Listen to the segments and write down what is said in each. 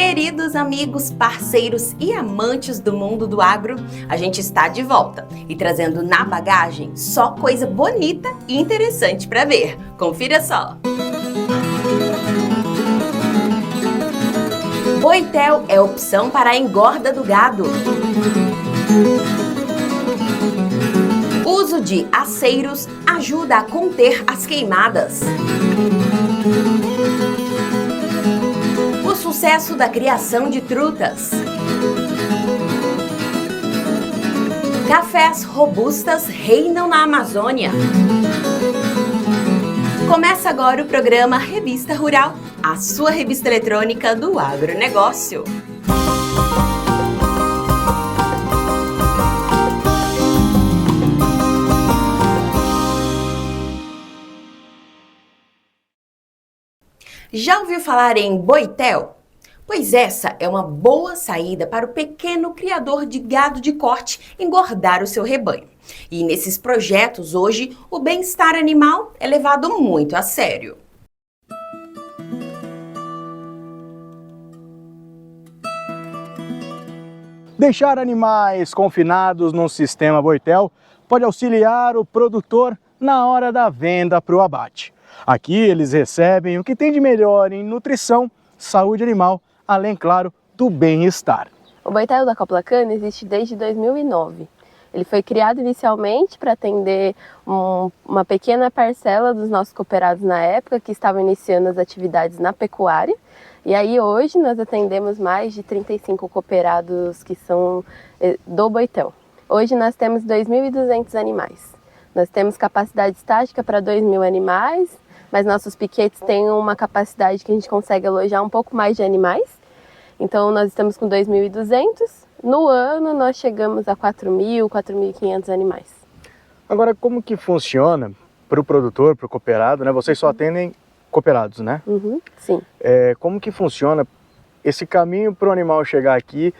Queridos amigos, parceiros e amantes do mundo do agro, a gente está de volta e trazendo na bagagem só coisa bonita e interessante para ver. Confira só! Boitel é opção para a engorda do gado. Uso de aceiros ajuda a conter as queimadas. O sucesso da criação de trutas. Cafés robustas reinam na Amazônia. Começa agora o programa Revista Rural, a sua revista eletrônica do agronegócio. Já ouviu falar em Boitel? Pois essa é uma boa saída para o pequeno criador de gado de corte engordar o seu rebanho. E nesses projetos hoje, o bem-estar animal é levado muito a sério. Deixar animais confinados num sistema Boitel pode auxiliar o produtor na hora da venda para o abate. Aqui eles recebem o que tem de melhor em nutrição, saúde animal, além, claro, do bem-estar. O Boitel da Coplacana existe desde 2009. Ele foi criado inicialmente para atender uma pequena parcela dos nossos cooperados na época que estavam iniciando as atividades na pecuária. E aí hoje nós atendemos mais de 35 cooperados que são do Boitel. Hoje nós temos 2.200 animais. Nós temos capacidade estática para 2.000 animais, mas nossos piquetes têm uma capacidade que a gente consegue alojar um pouco mais de animais. Então nós estamos com 2.200. No ano nós chegamos a 4.000, 4.500 animais. Agora, como que funciona para o produtor, para o cooperado, né? Vocês só atendem cooperados, né? Sim. Como que funciona esse caminho para o animal chegar aqui,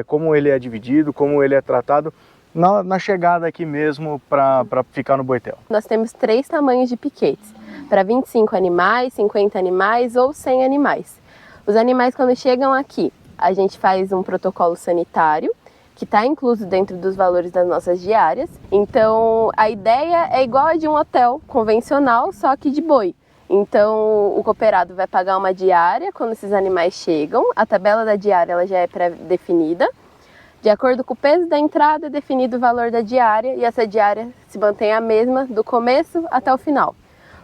como ele é dividido, como ele é tratado na chegada aqui mesmo para ficar no Boitel? Nós temos 3 tamanhos de piquetes, para 25 animais, 50 animais ou 100 animais. Os animais, quando chegam aqui, a gente faz um protocolo sanitário, que está incluso dentro dos valores das nossas diárias. Então, a ideia é igual a de um hotel convencional, só que de boi. Então, o cooperado vai pagar uma diária quando esses animais chegam. A tabela da diária ela já é pré-definida. De acordo com o peso da entrada, é definido o valor da diária e essa diária se mantém a mesma do começo até o final.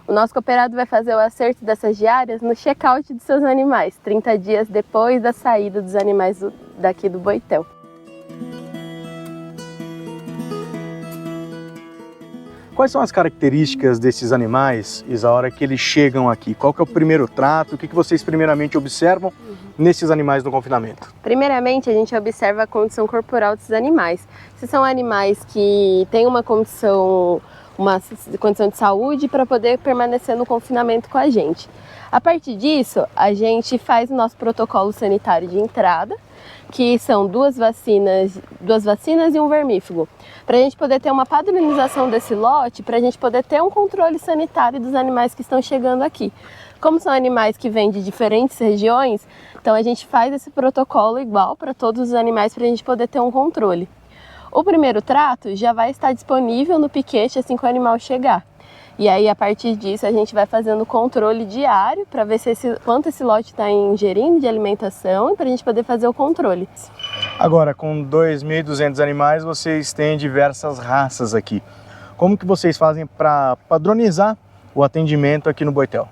O nosso cooperado vai fazer o acerto dessas diárias no check-out de seus animais, 30 dias depois da saída dos animais daqui do Boitel. Quais são as características desses animais, Isa, a hora que eles chegam aqui? Qual que é o primeiro trato? O que vocês primeiramente observam nesses animais no confinamento? Primeiramente, a gente observa a condição corporal desses animais. Se são animais que têm uma condição de saúde para poder permanecer no confinamento com a gente. A partir disso, a gente faz o nosso protocolo sanitário de entrada, que são duas vacinas e um vermífugo, para a gente poder ter uma padronização desse lote, para a gente poder ter um controle sanitário dos animais que estão chegando aqui. Como são animais que vêm de diferentes regiões, então a gente faz esse protocolo igual para todos os animais para a gente poder ter um controle. O primeiro trato já vai estar disponível no piquete assim que o animal chegar. E aí, a partir disso, a gente vai fazendo controle diário para ver quanto esse lote está ingerindo de alimentação e para a gente poder fazer o controle. Agora, com 2.200 animais, vocês têm diversas raças aqui. Como que vocês fazem para padronizar o atendimento aqui no Boitel?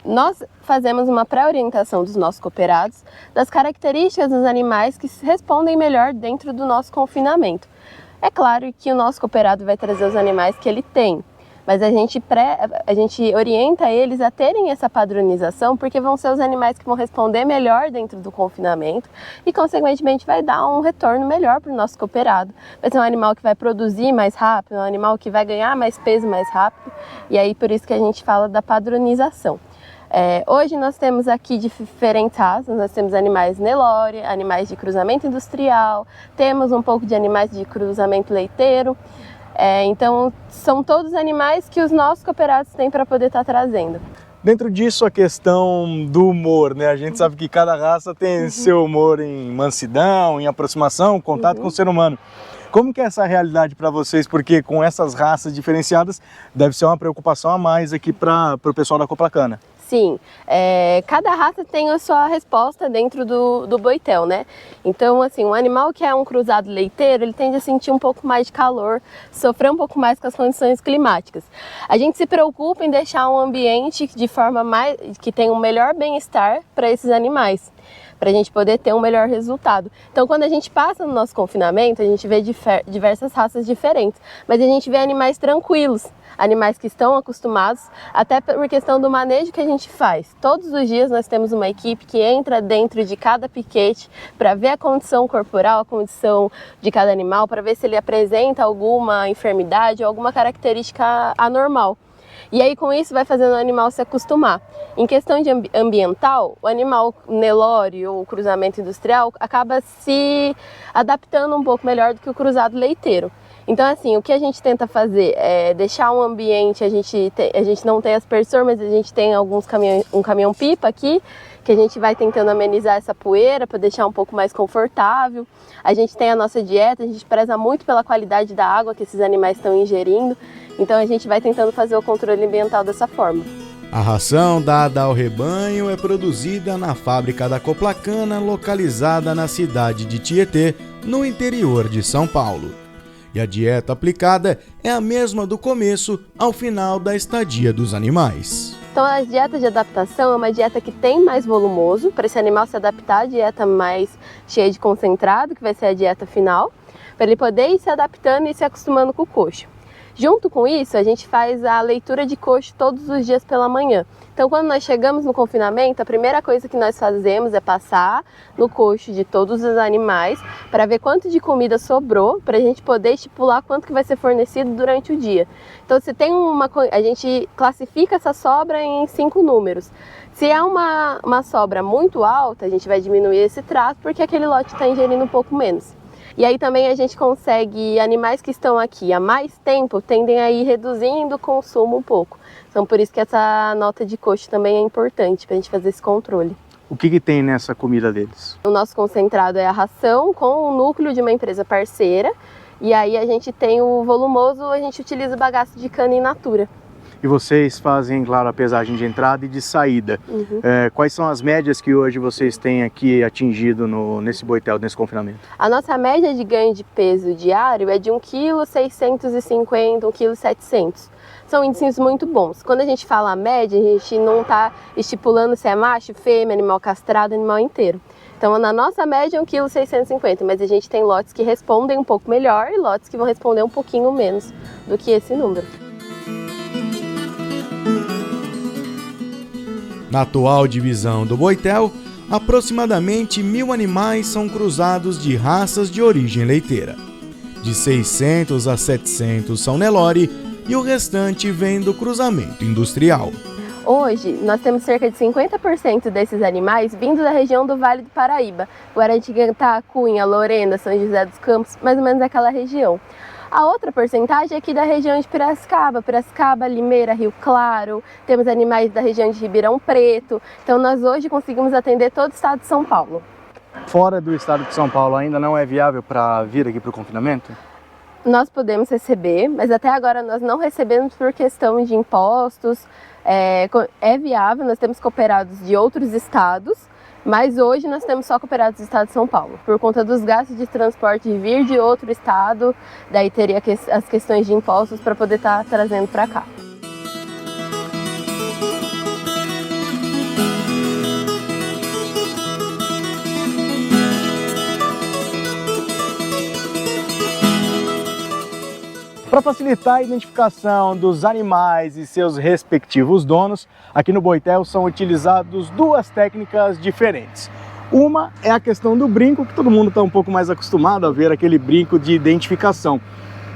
Nós fazemos uma pré-orientação dos nossos cooperados das características dos animais que respondem melhor dentro do nosso confinamento. É claro que o nosso cooperado vai trazer os animais que ele tem, mas a gente orienta eles a terem essa padronização porque vão ser os animais que vão responder melhor dentro do confinamento e, consequentemente, vai dar um retorno melhor para o nosso cooperado. Vai ser um animal que vai produzir mais rápido, um animal que vai ganhar mais peso mais rápido e aí por isso que a gente fala da padronização. Hoje nós temos aqui diferentes raças, nós temos animais Nelore, animais de cruzamento industrial, temos um pouco de animais de cruzamento leiteiro. Então, são todos animais que os nossos cooperados têm para poder estar trazendo. Dentro disso, a questão do humor, né? A gente sabe que cada raça tem seu humor em mansidão, em aproximação, contato com o ser humano. Como que é essa realidade para vocês? Porque com essas raças diferenciadas, deve ser uma preocupação a mais aqui para o pessoal da Coplacana. Sim, cada raça tem a sua resposta dentro do boitel, né? Então, assim, um animal que é um cruzado leiteiro, ele tende a sentir um pouco mais de calor, sofrer um pouco mais com as condições climáticas. A gente se preocupa em deixar um ambiente de forma que tenha um melhor bem-estar para esses animais, para a gente poder ter um melhor resultado. Então, quando a gente passa no nosso confinamento, a gente vê diversas raças diferentes, mas a gente vê animais tranquilos, animais que estão acostumados, até por questão do manejo que a gente faz. Todos os dias nós temos uma equipe que entra dentro de cada piquete para ver a condição corporal, a condição de cada animal, para ver se ele apresenta alguma enfermidade ou alguma característica anormal. E aí, com isso, vai fazendo o animal se acostumar. Em questão de ambiental, o animal Nelore ou cruzamento industrial acaba se adaptando um pouco melhor do que o cruzado leiteiro. Então, assim, o que a gente tenta fazer é deixar um ambiente, a gente não tem aspersor, mas a gente tem um caminhão-pipa aqui, que a gente vai tentando amenizar essa poeira para deixar um pouco mais confortável. A gente tem a nossa dieta, a gente preza muito pela qualidade da água que esses animais estão ingerindo. Então a gente vai tentando fazer o controle ambiental dessa forma. A ração dada ao rebanho é produzida na fábrica da Coplacana, localizada na cidade de Tietê, no interior de São Paulo. E a dieta aplicada é a mesma do começo ao final da estadia dos animais. Então a dieta de adaptação é uma dieta que tem mais volumoso, para esse animal se adaptar à dieta mais cheia de concentrado, que vai ser a dieta final, para ele poder ir se adaptando e se acostumando com o coxo. Junto com isso, a gente faz a leitura de coxo todos os dias pela manhã. Então, quando nós chegamos no confinamento, a primeira coisa que nós fazemos é passar no coxo de todos os animais para ver quanto de comida sobrou, para a gente poder estipular quanto que vai ser fornecido durante o dia. Então, se tem a gente classifica essa sobra em 5 números. Se é uma sobra muito alta, a gente vai diminuir esse trato, porque aquele lote está ingerindo um pouco menos. E aí também a gente consegue, animais que estão aqui há mais tempo, tendem a ir reduzindo o consumo um pouco. Então por isso que essa nota de coxo também é importante para a gente fazer esse controle. O que tem nessa comida deles? O nosso concentrado é a ração com o núcleo de uma empresa parceira. E aí a gente tem o volumoso, a gente utiliza o bagaço de cana in natura. E vocês fazem, claro, a pesagem de entrada e de saída. Quais são as médias que hoje vocês têm aqui atingido nesse boitel, nesse confinamento? A nossa média de ganho de peso diário é de 1,650 kg, 1,7 kg. São índices muito bons. Quando a gente fala a média, a gente não está estipulando se é macho, fêmea, animal castrado, animal inteiro. Então, na nossa média é 1,650 kg, mas a gente tem lotes que respondem um pouco melhor e lotes que vão responder um pouquinho menos do que esse número. Na atual divisão do boitel, aproximadamente 1.000 animais são cruzados de raças de origem leiteira. De 600 a 700 são Nelore e o restante vem do cruzamento industrial. Hoje, nós temos cerca de 50% desses animais vindo da região do Vale do Paraíba, Guaratinguetá, Cunha, Lorena, São José dos Campos, mais ou menos aquela região. A outra porcentagem é aqui da região de Piracicaba, Limeira, Rio Claro, temos animais da região de Ribeirão Preto, então nós hoje conseguimos atender todo o estado de São Paulo. Fora do estado de São Paulo ainda não é viável para vir aqui para o confinamento? Nós podemos receber, mas até agora nós não recebemos por questão de impostos, é viável, nós temos cooperados de outros estados, mas hoje nós temos só cooperados do estado de São Paulo. Por conta dos gastos de transporte de vir de outro estado, daí teria as questões de impostos para poder estar trazendo para cá. Para facilitar a identificação dos animais e seus respectivos donos, aqui no boitel são utilizadas 2 técnicas diferentes. Uma é a questão do brinco, que todo mundo está um pouco mais acostumado a ver, aquele brinco de identificação.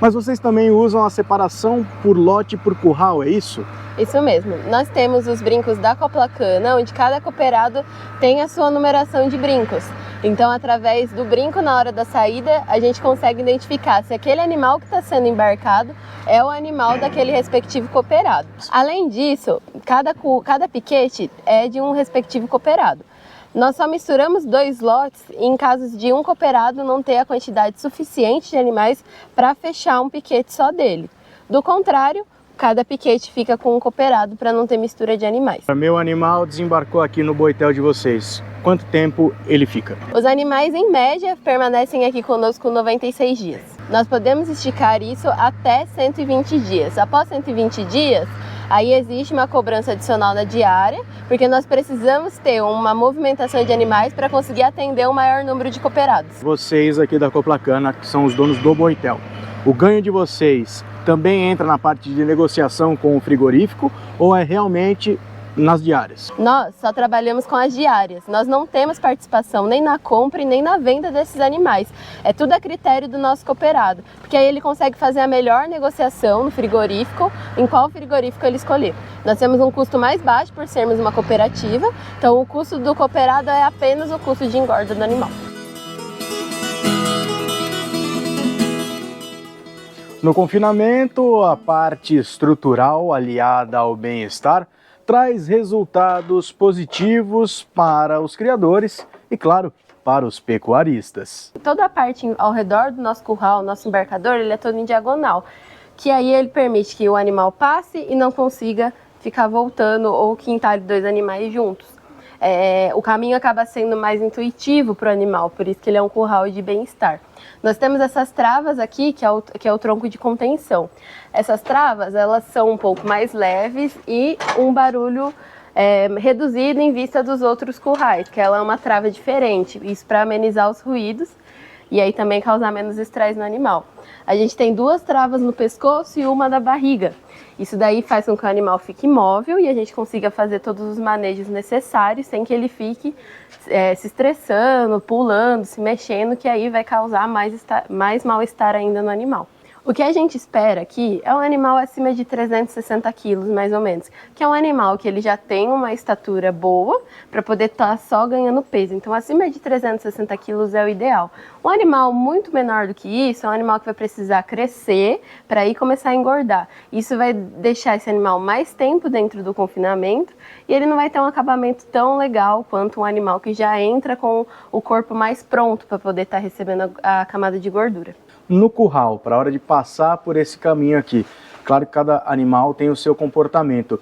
Mas vocês também usam a separação por lote e por curral, é isso? Isso mesmo. Nós temos os brincos da Coplacana, onde cada cooperado tem a sua numeração de brincos. Então, através do brinco na hora da saída, a gente consegue identificar se aquele animal que está sendo embarcado é o animal daquele respectivo cooperado. Além disso, cada piquete é de um respectivo cooperado. Nós só misturamos 2 lotes em casos de um cooperado não ter a quantidade suficiente de animais para fechar um piquete só dele. Do contrário, cada piquete fica com um cooperado para não ter mistura de animais. Meu animal desembarcou aqui no boitel de vocês. Quanto tempo ele fica? Os animais, em média, permanecem aqui conosco 96 dias. Nós podemos esticar isso até 120 dias. Após 120 dias, aí existe uma cobrança adicional na diária, porque nós precisamos ter uma movimentação de animais para conseguir atender um maior número de cooperados. Vocês aqui da Coplacana, que são os donos do boitel, o ganho de vocês também entra na parte de negociação com o frigorífico ou é realmente nas diárias? Nós só trabalhamos com as diárias. Nós não temos participação nem na compra e nem na venda desses animais. É tudo a critério do nosso cooperado, porque aí ele consegue fazer a melhor negociação no frigorífico, em qual frigorífico ele escolher. Nós temos um custo mais baixo por sermos uma cooperativa, então o custo do cooperado é apenas o custo de engorda do animal. No confinamento, a parte estrutural aliada ao bem-estar traz resultados positivos para os criadores e, claro, para os pecuaristas. Toda a parte ao redor do nosso curral, nosso embarcador, ele é todo em diagonal, que aí ele permite que o animal passe e não consiga ficar voltando ou que entalhe 2 animais juntos. O caminho acaba sendo mais intuitivo para o animal, por isso que ele é um curral de bem-estar. Nós temos essas travas aqui, que é o tronco de contenção. Essas travas, elas são um pouco mais leves e um barulho reduzido em vista dos outros currais, que ela é uma trava diferente, isso para amenizar os ruídos e aí também causar menos estresse no animal. A gente tem 2 travas no pescoço e uma na barriga. Isso daí faz com que o animal fique imóvel e a gente consiga fazer todos os manejos necessários sem que ele fique se estressando, pulando, se mexendo, que aí vai causar mais mal-estar ainda no animal. O que a gente espera aqui é um animal acima de 360 quilos, mais ou menos, que é um animal que ele já tem uma estatura boa para poder estar só ganhando peso. Então, acima de 360 quilos é o ideal. Um animal muito menor do que isso é um animal que vai precisar crescer para aí começar a engordar. Isso vai deixar esse animal mais tempo dentro do confinamento e ele não vai ter um acabamento tão legal quanto um animal que já entra com o corpo mais pronto para poder estar recebendo a camada de gordura. No curral, para a hora de passar por esse caminho aqui, claro que cada animal tem o seu comportamento.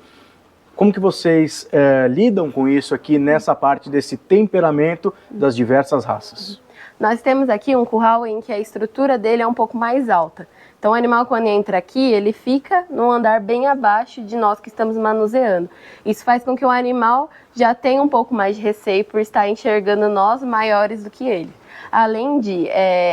Como que vocês lidam com isso aqui nessa parte desse temperamento das diversas raças? Nós temos aqui um curral em que a estrutura dele é um pouco mais alta. Então o animal, quando entra aqui, ele fica num andar bem abaixo de nós que estamos manuseando. Isso faz com que o animal já tenha um pouco mais de receio por estar enxergando nós maiores do que ele. Além de,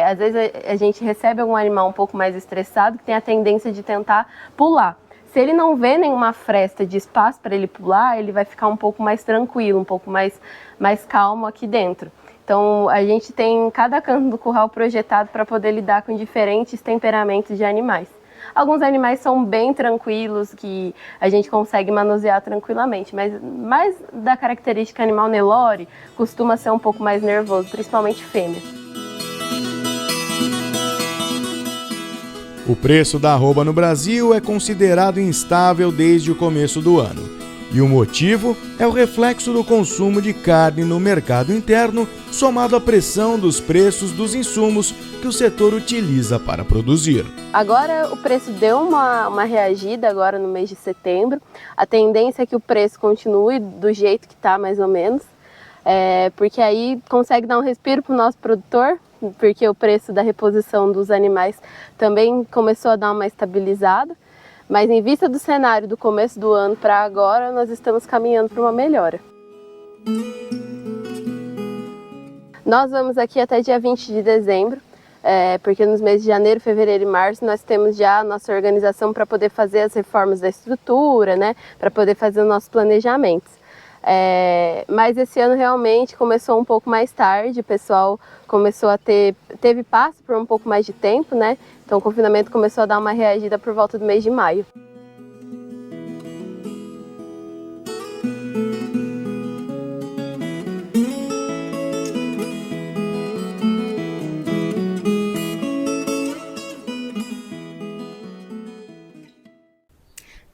às vezes a gente recebe algum animal um pouco mais estressado que tem a tendência de tentar pular. Se ele não vê nenhuma fresta de espaço para ele pular, ele vai ficar um pouco mais tranquilo, um pouco mais calmo aqui dentro. Então a gente tem cada canto do curral projetado para poder lidar com diferentes temperamentos de animais. Alguns animais são bem tranquilos, que a gente consegue manusear tranquilamente, mas mais da característica animal Nelore costuma ser um pouco mais nervoso, principalmente fêmea. O preço da arroba no Brasil é considerado instável desde o começo do ano. E o motivo é o reflexo do consumo de carne no mercado interno, somado à pressão dos preços dos insumos que o setor utiliza para produzir. Agora o preço deu uma reagida agora no mês de setembro. A tendência é que o preço continue do jeito que está, mais ou menos, porque aí consegue dar um respiro para o nosso produtor, porque o preço da reposição dos animais também começou a dar uma estabilizada. Mas em vista do cenário do começo do ano para agora, nós estamos caminhando para uma melhora. Nós vamos aqui até dia 20 de dezembro, porque nos meses de janeiro, fevereiro e março nós temos já a nossa organização para poder fazer as reformas da estrutura, né, para poder fazer os nossos planejamentos. Mas esse ano realmente começou um pouco mais tarde, o pessoal começou a teve passo por um pouco mais de tempo, né? Então o confinamento começou a dar uma reagida por volta do mês de maio.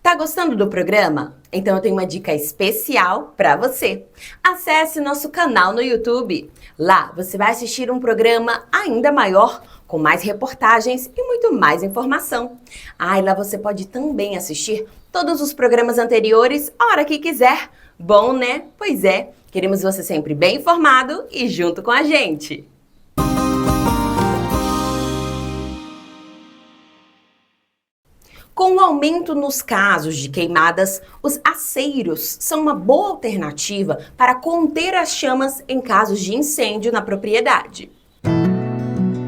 Tá gostando do programa? Então eu tenho uma dica especial para você. Acesse nosso canal no YouTube. Lá você vai assistir um programa ainda maior, com mais reportagens e muito mais informação. E lá você pode também assistir todos os programas anteriores a hora que quiser. Bom, né? Pois é, queremos você sempre bem informado e junto com a gente. Com o aumento nos casos de queimadas, os aceiros são uma boa alternativa para conter as chamas em casos de incêndio na propriedade.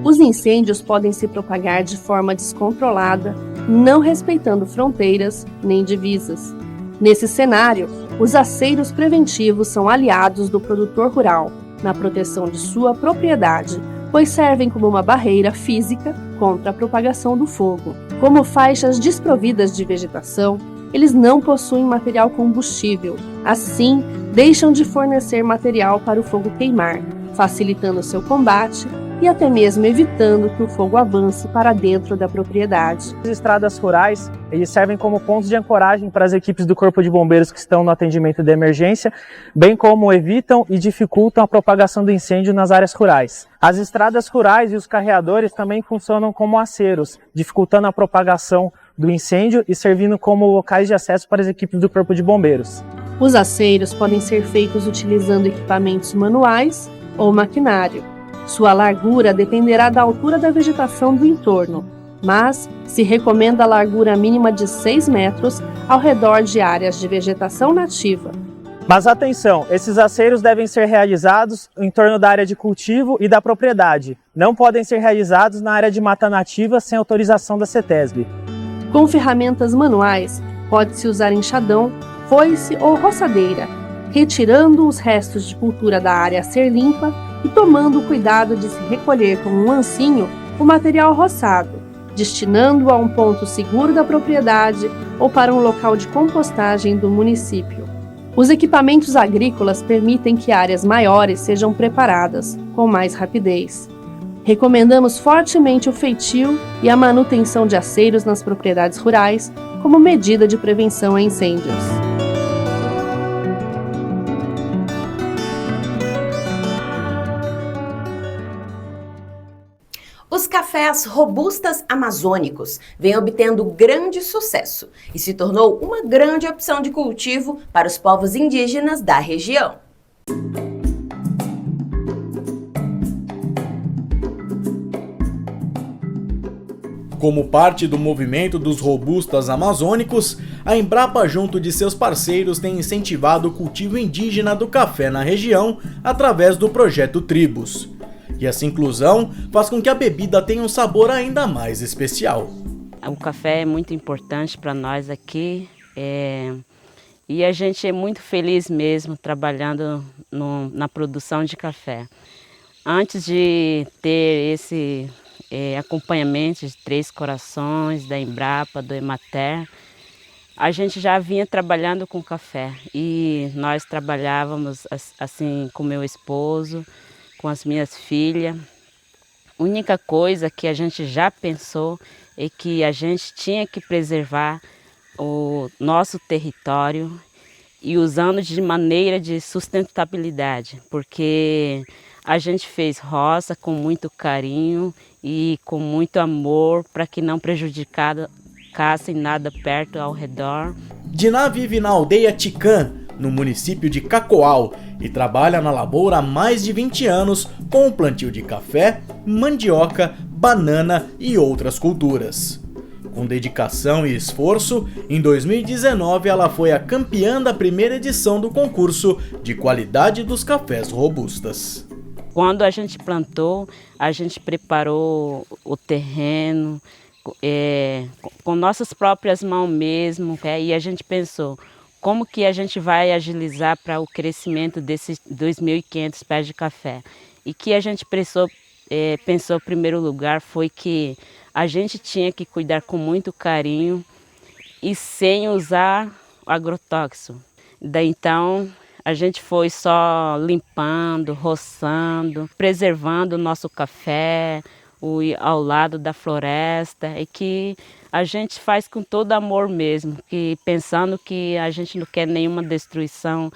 Os incêndios podem se propagar de forma descontrolada, não respeitando fronteiras nem divisas. Nesse cenário, os aceiros preventivos são aliados do produtor rural na proteção de sua propriedade, pois servem como uma barreira física contra a propagação do fogo. Como faixas desprovidas de vegetação, eles não possuem material combustível, assim, deixam de fornecer material para o fogo queimar, facilitando seu combate e até mesmo evitando que o fogo avance para dentro da propriedade. As estradas rurais, eles servem como pontos de ancoragem para as equipes do Corpo de Bombeiros que estão no atendimento de emergência, bem como evitam e dificultam a propagação do incêndio nas áreas rurais. As estradas rurais e os carreadores também funcionam como aceiros, dificultando a propagação do incêndio e servindo como locais de acesso para as equipes do Corpo de Bombeiros. Os aceiros podem ser feitos utilizando equipamentos manuais ou maquinário. Sua largura dependerá da altura da vegetação do entorno, mas se recomenda a largura mínima de 6 metros ao redor de áreas de vegetação nativa. Mas atenção, esses aceiros devem ser realizados em torno da área de cultivo e da propriedade. Não podem ser realizados na área de mata nativa sem autorização da CETESB. Com ferramentas manuais, pode-se usar enxadão, foice ou roçadeira, retirando os restos de cultura da área a ser limpa e tomando o cuidado de se recolher com um ancinho o material roçado, destinando-o a um ponto seguro da propriedade ou para um local de compostagem do município. Os equipamentos agrícolas permitem que áreas maiores sejam preparadas com mais rapidez. Recomendamos fortemente o feitio e a manutenção de aceiros nas propriedades rurais como medida de prevenção a incêndios. Os cafés robustas amazônicos vêm obtendo grande sucesso e se tornou uma grande opção de cultivo para os povos indígenas da região. Como parte do movimento dos robustas amazônicos, a Embrapa, junto de seus parceiros, tem incentivado o cultivo indígena do café na região através do projeto Tribos. E essa inclusão faz com que a bebida tenha um sabor ainda mais especial. O café é muito importante para nós aqui e a gente é muito feliz mesmo trabalhando na produção de café. Antes de ter esse acompanhamento de Três Corações, da Embrapa, do Emater, a gente já vinha trabalhando com café e nós trabalhávamos assim com meu esposo, com as minhas filhas. A única coisa que a gente já pensou é que a gente tinha que preservar o nosso território e usando de maneira de sustentabilidade, porque a gente fez roça com muito carinho e com muito amor para que não prejudicassem nada perto ao redor. Diná vive na aldeia Ticã, no município de Cacoal, e trabalha na lavoura há mais de 20 anos com o plantio de café, mandioca, banana e outras culturas. Com dedicação e esforço, em 2019 ela foi a campeã da primeira edição do concurso de qualidade dos cafés robustas. Quando a gente plantou, a gente preparou o terreno com nossas próprias mãos mesmo, e a gente pensou, como que a gente vai agilizar para o crescimento desses 2.500 pés de café? E que a gente pensou em primeiro lugar foi que a gente tinha que cuidar com muito carinho e sem usar agrotóxico. Daí então a gente foi só limpando, roçando, preservando o nosso café, ao lado da floresta e que a gente faz com todo amor mesmo, que pensando que a gente não quer nenhuma destruição,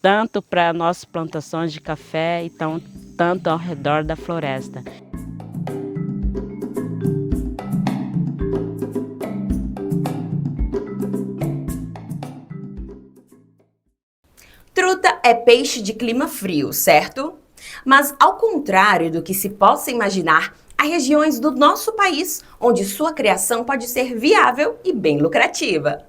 tanto para nossas plantações de café e tanto ao redor da floresta. Truta é peixe de clima frio, certo? Mas ao contrário do que se possa imaginar, há regiões do nosso país onde sua criação pode ser viável e bem lucrativa.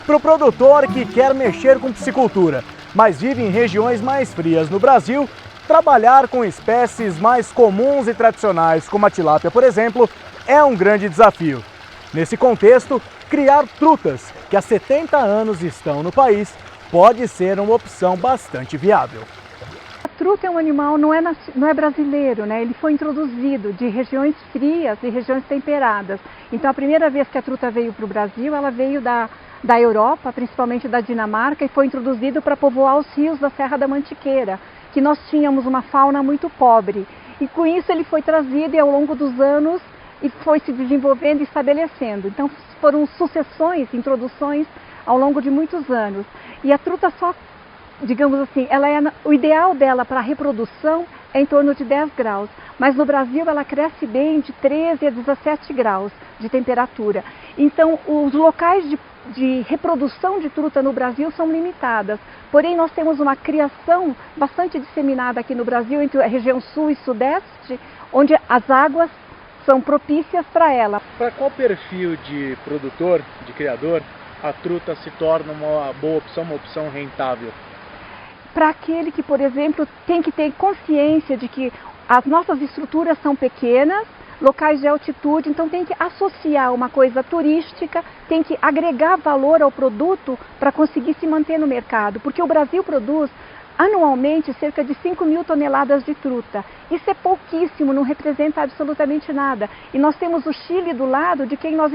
Para o produtor que quer mexer com piscicultura, mas vive em regiões mais frias no Brasil, trabalhar com espécies mais comuns e tradicionais, como a tilápia, por exemplo, é um grande desafio. Nesse contexto, criar trutas, que há 70 anos estão no país, pode ser uma opção bastante viável. A truta é um animal, não é brasileiro, né? Ele foi introduzido de regiões frias e regiões temperadas. Então a primeira vez que a truta veio para o Brasil, ela veio da Europa, principalmente da Dinamarca, e foi introduzido para povoar os rios da Serra da Mantiqueira, que nós tínhamos uma fauna muito pobre. E com isso ele foi trazido e ao longo dos anos e foi se desenvolvendo e estabelecendo. Então foram sucessões, introduções ao longo de muitos anos. E a truta só, digamos assim, o ideal dela para a reprodução é em torno de 10 graus. Mas no Brasil ela cresce bem de 13 a 17 graus de temperatura. Então os locais de reprodução de truta no Brasil são limitadas. Porém nós temos uma criação bastante disseminada aqui no Brasil, entre a região sul e sudeste, onde as águas são propícias para ela. Para qual perfil de produtor, de criador, a truta se torna uma boa opção, uma opção rentável? Para aquele que, por exemplo, tem que ter consciência de que as nossas estruturas são pequenas, locais de altitude, então tem que associar uma coisa turística, tem que agregar valor ao produto para conseguir se manter no mercado, porque o Brasil produz anualmente cerca de 5 mil toneladas de truta. Isso é pouquíssimo, não representa absolutamente nada. E nós temos o Chile do lado, de quem nós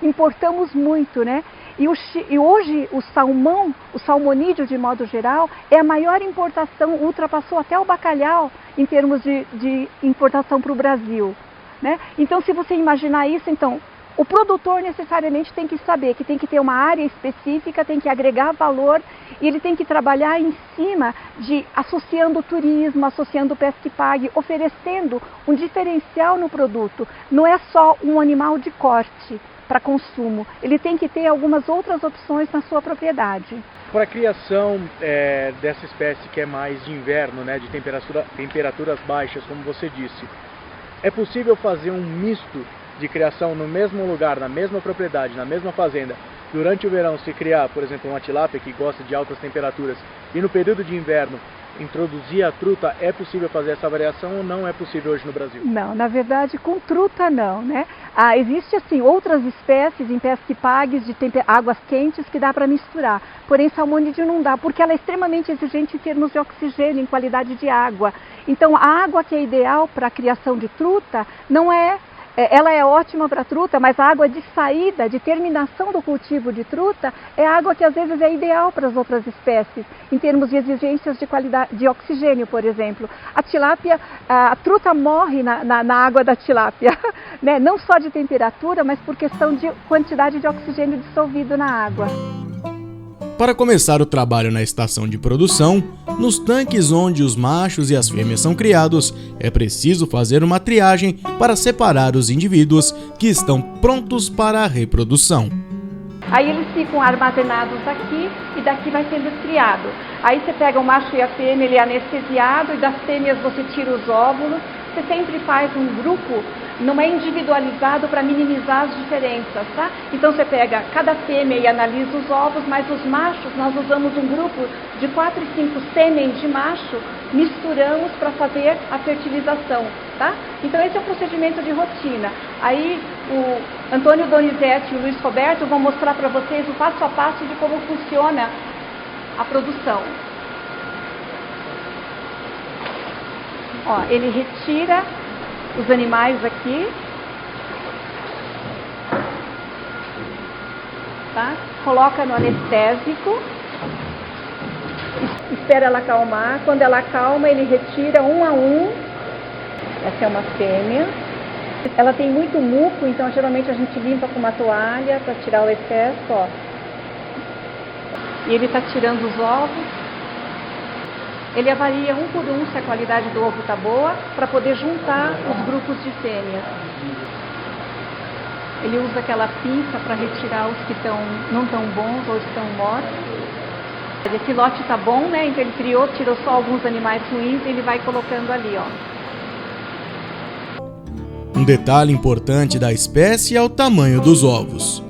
importamos muito, né? E hoje o salmão, o salmonídeo de modo geral, é a maior importação, ultrapassou até o bacalhau em termos de importação para o Brasil, né? Então se você imaginar isso, então o produtor necessariamente tem que saber que tem que ter uma área específica, tem que agregar valor e ele tem que trabalhar em cima associando o turismo, associando o pesca e pague, oferecendo um diferencial no produto. Não é só um animal de corte para consumo, ele tem que ter algumas outras opções na sua propriedade. Para a criação dessa espécie que é mais de inverno, né, de temperaturas baixas, como você disse, é possível fazer um misto de criação no mesmo lugar, na mesma propriedade, na mesma fazenda, durante o verão se criar, por exemplo, uma tilápia que gosta de altas temperaturas e no período de inverno introduzir a truta? É possível fazer essa variação ou não é possível hoje no Brasil? Não, na verdade com truta não, né? Existe assim outras espécies em pesca e pagues de águas quentes que dá para misturar, porém salmonídeo não dá, porque ela é extremamente exigente em termos de oxigênio, em qualidade de água. Então a água que é ideal para a criação de truta ela é ótima para truta, mas a água de saída, de terminação do cultivo de truta, é a água que às vezes é ideal para as outras espécies, em termos de exigências de qualidade de oxigênio, por exemplo. A tilápia, a truta morre na água da tilápia, né? Não só de temperatura, mas por questão de quantidade de oxigênio dissolvido na água. Para começar o trabalho na estação de produção, nos tanques onde os machos e as fêmeas são criados, é preciso fazer uma triagem para separar os indivíduos que estão prontos para a reprodução. Aí eles ficam armazenados aqui e daqui vai sendo triado. Aí você pega o macho e a fêmea, ele é anestesiado, e das fêmeas você tira os óvulos. Você sempre faz um grupo, não é individualizado para minimizar as diferenças, tá? Então você pega cada fêmea e analisa os ovos, mas os machos, nós usamos um grupo de 4 e 5 sêmen de macho, misturamos para fazer a fertilização, tá? Então esse é o procedimento de rotina. Aí o Antônio Donizete e o Luiz Roberto vão mostrar para vocês o passo a passo de como funciona a produção. Ó, ele retira os animais aqui, tá? Coloca no anestésico, espera ela acalmar. Quando ela acalma, ele retira um a um. Essa é uma fêmea. Ela tem muito muco, então geralmente a gente limpa com uma toalha para tirar o excesso, ó. E ele está tirando os ovos. Ele avalia um por um se a qualidade do ovo está boa, para poder juntar os grupos de fêmeas. Ele usa aquela pinça para retirar os que não estão bons ou estão mortos. Esse lote está bom, né? Então ele tirou só alguns animais ruins e ele vai colocando ali, ó. Um detalhe importante da espécie é o tamanho dos ovos.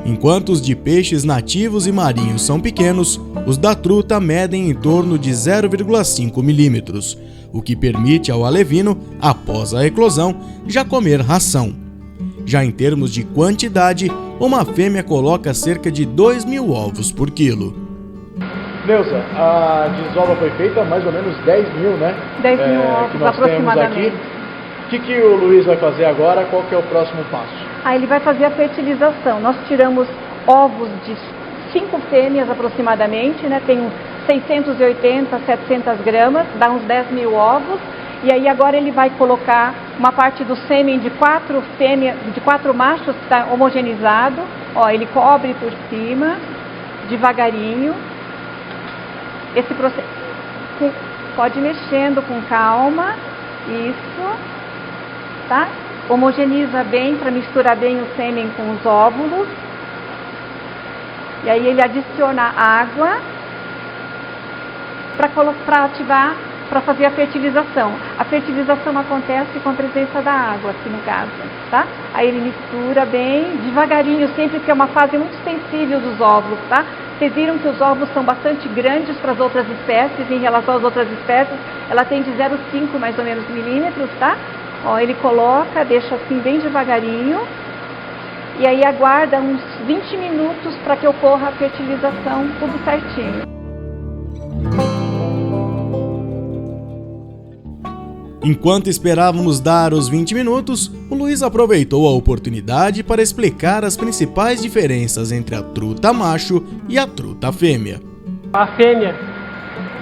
Enquanto os de peixes nativos e marinhos são pequenos, os da truta medem em torno de 0,5 milímetros, o que permite ao alevino, após a eclosão, já comer ração. Já em termos de quantidade, uma fêmea coloca cerca de 2.000 ovos por quilo. Neuza, a desova foi feita mais ou menos 10 mil, né? 10 mil ovos aproximadamente. O que o Luiz vai fazer agora? Qual que é o próximo passo? Ele vai fazer a fertilização. Nós tiramos ovos de 5 fêmeas aproximadamente, né? Tem 680, 700 gramas, dá uns 10 mil ovos. E aí agora ele vai colocar uma parte do sêmen de 4 machos que está homogeneizado. Ó, ele cobre por cima, devagarinho. Esse processo pode ir mexendo com calma. Isso, tá? Homogeneiza bem para misturar bem o sêmen com os óvulos. E aí ele adiciona água para ativar, para fazer a fertilização. A fertilização acontece com a presença da água, aqui no caso, tá? Aí ele mistura bem, devagarinho, sempre, porque é uma fase muito sensível dos óvulos, tá? Vocês viram que os ovos são bastante grandes para as outras espécies, em relação às outras espécies, ela tem de 0,5 mais ou menos milímetros, tá? Ó, ele coloca, deixa assim bem devagarinho, e aí aguarda uns 20 minutos para que ocorra a fertilização, tudo certinho. Enquanto esperávamos dar os 20 minutos, o Luiz aproveitou a oportunidade para explicar as principais diferenças entre a truta macho e a truta fêmea. A fêmea,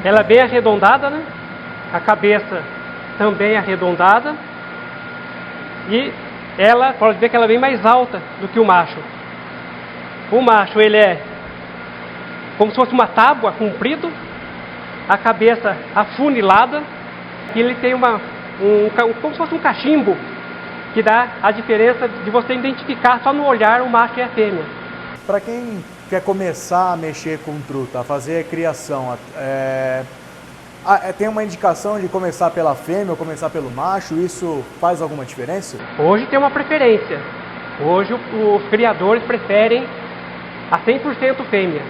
ela é bem arredondada, né? A cabeça também arredondada. E ela, pode ver que ela é bem mais alta do que o macho. O macho, ele é como se fosse uma tábua comprido, a cabeça afunilada, e ele tem como se fosse um cachimbo, que dá a diferença de você identificar só no olhar o macho e a fêmea. Para quem quer começar a mexer com truta, a fazer a criação, tem uma indicação de começar pela fêmea ou começar pelo macho? Isso faz alguma diferença? Hoje tem uma preferência. Hoje os criadores preferem a 100% fêmea,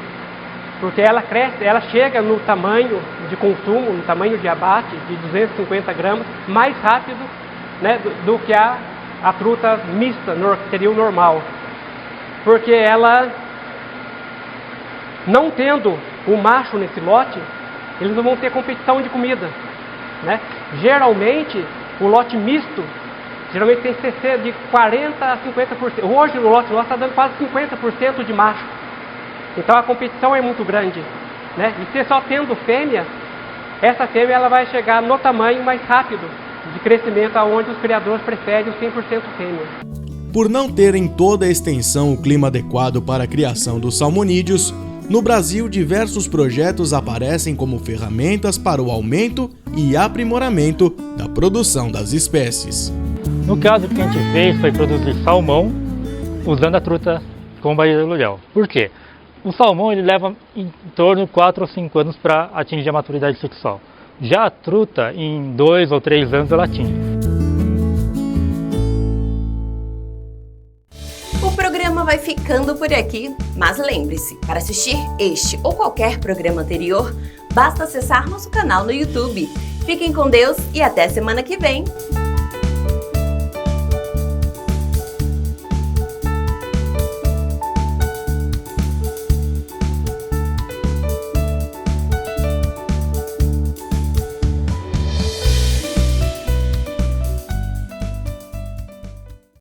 porque ela cresce, ela chega no tamanho de consumo, no tamanho de abate de 250 gramas, mais rápido, né, do que a truta mista, que seria o normal. Porque ela, não tendo o macho nesse lote, eles não vão ter competição de comida, né? Geralmente, o lote misto, geralmente tem CC de 40% a 50%. Hoje o lote nosso está dando quase 50% de macho. Então a competição é muito grande, né? E se só tendo fêmea, essa fêmea ela vai chegar no tamanho mais rápido de crescimento, aonde os criadores preferem o 100% fêmea. Por não ter em toda a extensão o clima adequado para a criação dos salmonídeos, no Brasil diversos projetos aparecem como ferramentas para o aumento e aprimoramento da produção das espécies. No caso, o que a gente fez foi produzir salmão usando a truta com barreira de aluguel. Por quê? O salmão ele leva em torno de 4 ou 5 anos para atingir a maturidade sexual. Já a truta, em 2 ou 3 anos, ela atinge. O programa vai ficando por aqui, mas lembre-se, para assistir este ou qualquer programa anterior, basta acessar nosso canal no YouTube. Fiquem com Deus e até semana que vem!